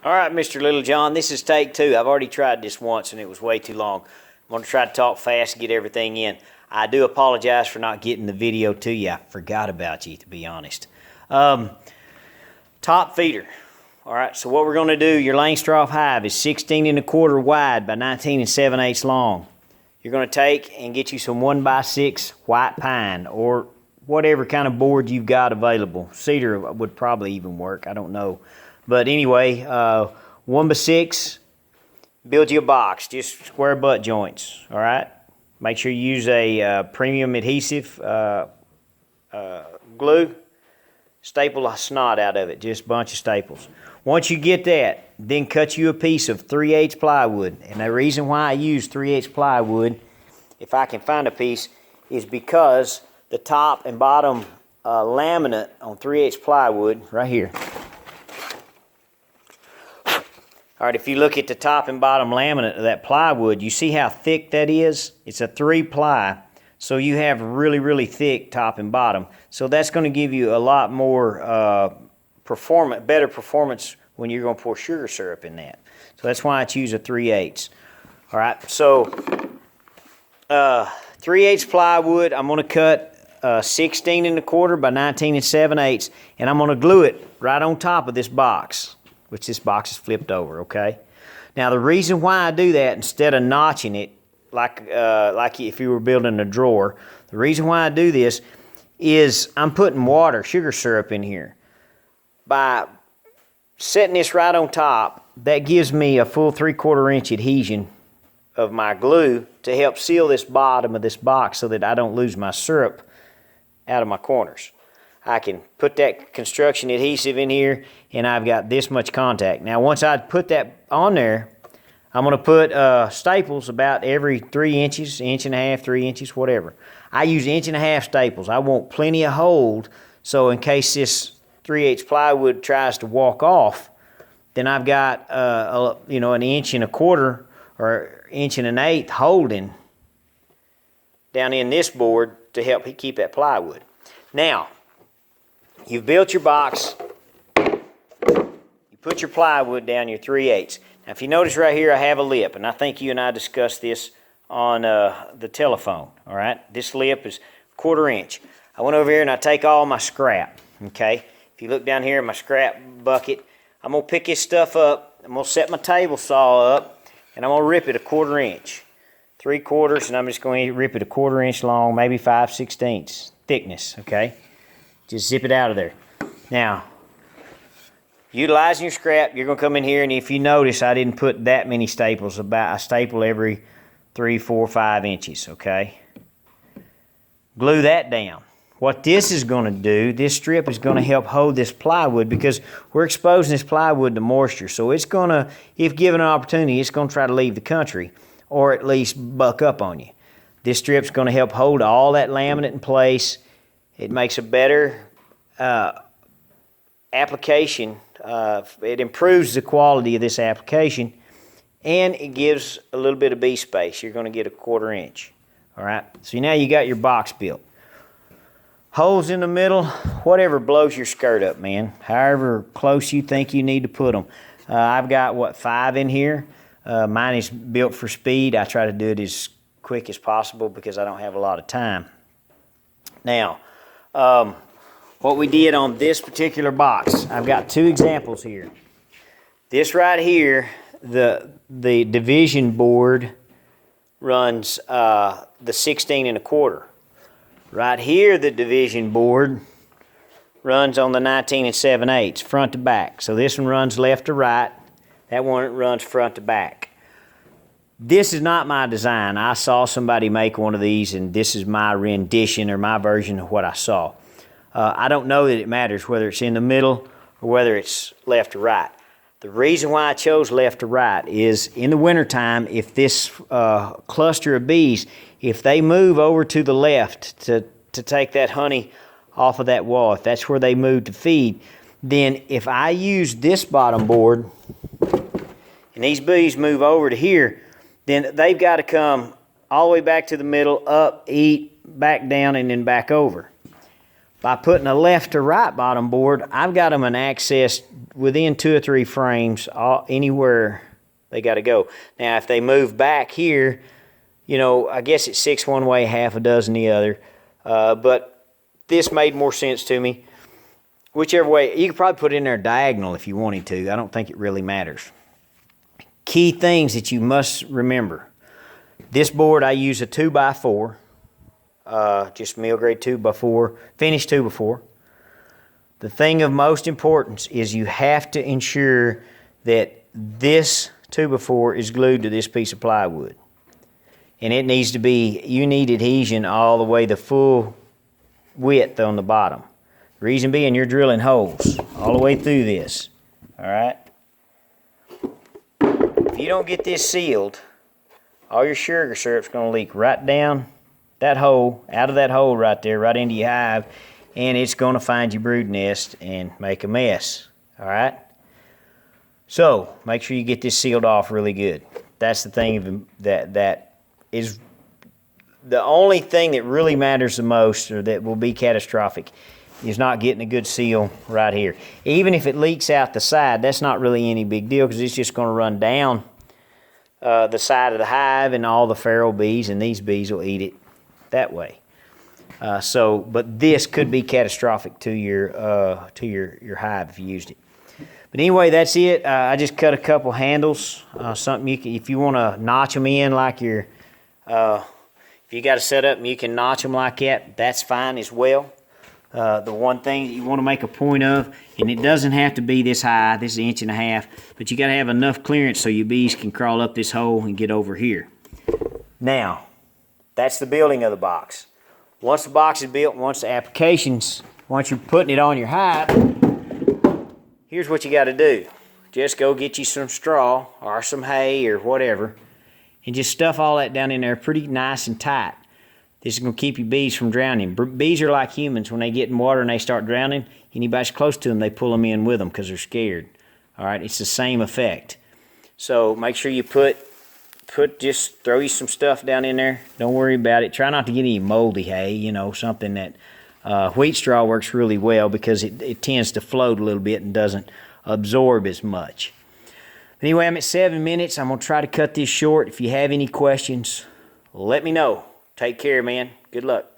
All right, Mr. Littlejohn, this is take two. I've already tried this once and it was way too long. I'm going to try to talk fast and get everything in. I do apologize for not getting the video to you. I forgot about you, to be honest. Top feeder. All right, so what we're going to do, your Langstroth hive is 16 1/4 wide by 19 7/8 long. You're going to take and get you some 1x6 white pine or whatever kind of board you've got available. Cedar would probably even work, I don't know. But anyway, 1x6, build you a box, just square butt joints, all right? Make sure you use a premium adhesive glue. Staple a snot out of it, just a bunch of staples. Once you get that, then cut you a piece of 3/8 plywood. And the reason why I use 3/8 plywood, if I can find a piece, is because the top and bottom laminate on 3/8 plywood, right here. All right, if you look at the top and bottom laminate of that plywood, you see how thick that is? It's a 3-ply, so you have really, really thick top and bottom. So that's going to give you a lot more better performance when you're going to pour sugar syrup in that. So that's why I choose a 3/8. All right, so 3/8 plywood, I'm going to cut 16 1/4 by 19 7/8, and I'm going to glue it right on top of this box, which this box is flipped over, okay? Now the reason why I do that instead of notching it like if you were building a drawer, the reason why I do this is I'm putting water, sugar syrup in here. By setting this right on top, that gives me a full 3/4 inch adhesion of my glue to help seal this bottom of this box so that I don't lose my syrup out of my corners. I can put that construction adhesive in here and I've got this much contact. Now once I put that on there, I'm going to put staples about every 3 inches, 1.5 inches, 3 inches, whatever. I use 1.5 inch staples. I want plenty of hold, so in case this 3/8 plywood tries to walk off, then I've got an 1.25 inches or 1.125 inches holding down in this board to help keep that plywood. Now, you've built your box. You put your plywood down your 3/8. Now, if you notice right here, I have a lip, and I think you and I discussed this on the telephone, all right? This lip is 1/4 inch. I went over here and I take all my scrap, okay? If you look down here in my scrap bucket, I'm going to pick this stuff up. I'm going to set my table saw up, and I'm going to rip it 1/4 inch. 3/4, and I'm just going to rip it 1/4 inch long, maybe 5/16 thickness, okay? Just zip it out of there. Now, utilizing your scrap, you're going to come in here, and if you notice, I didn't put that many staples. I staple every 3, 4, 5 inches, okay? Glue that down. What this is going to do, this strip is going to help hold this plywood because we're exposing this plywood to moisture. So it's going to, if given an opportunity, it's going to try to leave the country or at least buck up on you. This strip's going to help hold all that laminate in place. It makes a better application. It improves the quality of this application, and it gives a little bit of bee space. You're going to get 1/4 inch. All right, so now you got your box built. Holes in the middle, whatever blows your skirt up, man. However close you think you need to put them. I've got, 5 in here. Mine is built for speed. I try to do it as quick as possible because I don't have a lot of time. Now, what we did on this particular box, I've got 2 examples here. This right here, the division board runs the 16 1/4. Right here, the division board runs on the 19 7/8, front to back. So this one runs left to right. That one runs front to back. This is not my design. I saw somebody make one of these, and this is my rendition or my version of what I saw. I don't know that it matters whether it's in the middle or whether it's left to right. The reason why I chose left to right is in the wintertime, if this cluster of bees, if they move over to the left to take that honey off of that wall, if that's where they move to feed, then if I use this bottom board and these bees move over to here, then they've got to come all the way back to the middle, up, eat, back down, and then back over. by putting a left to right bottom board, I've got them an access within 2 or 3 frames, anywhere they got to go. Now, if they move back here, you know, I guess it's 6 one way, half a dozen the other. But this made more sense to me. Whichever way, you could probably put it in there diagonal if you wanted to. I don't think it really matters. Key things that you must remember. This board, I use a 2x4. Just mill grade 2x4, finished 2x4. The thing of most importance is you have to ensure that this 2x4 is glued to this piece of plywood. And it needs to be, you need adhesion all the way the full width on the bottom. Reason being, you're drilling holes all the way through this. All right? If you don't get this sealed, all your sugar syrup's going to leak right down that hole, out of that hole right there, right into your hive, and it's going to find your brood nest and make a mess. All right? So, make sure you get this sealed off really good. That's the thing that is the only thing that really matters the most, or that will be catastrophic, is not getting a good seal right here. Even if it leaks out the side, that's not really any big deal, because it's just going to run down the side of the hive, and all the feral bees and these bees will eat it that way. But this could be catastrophic to your hive if you used it. But anyway, that's it. I just cut a couple handles. Something you can, if you want to notch them in like your, if you got a setup and you can notch them like that, that's fine as well. The one thing that you want to make a point of, and it doesn't have to be this high, this is 1.5 inches, but you got to have enough clearance so your bees can crawl up this hole and get over here. Now, that's the building of the box. Once the box is built, once you're putting it on your hive, here's what you got to do. Just go get you some straw or some hay or whatever, and just stuff all that down in there pretty nice and tight. This is going to keep your bees from drowning. Bees are like humans. When they get in water and they start drowning, anybody's close to them, they pull them in with them because they're scared. All right, it's the same effect. So make sure you just throw you some stuff down in there. Don't worry about it. Try not to get any moldy hay, you know, something that wheat straw works really well because it tends to float a little bit and doesn't absorb as much. Anyway, I'm at 7 minutes. I'm going to try to cut this short. If you have any questions, let me know. Take care, man. Good luck.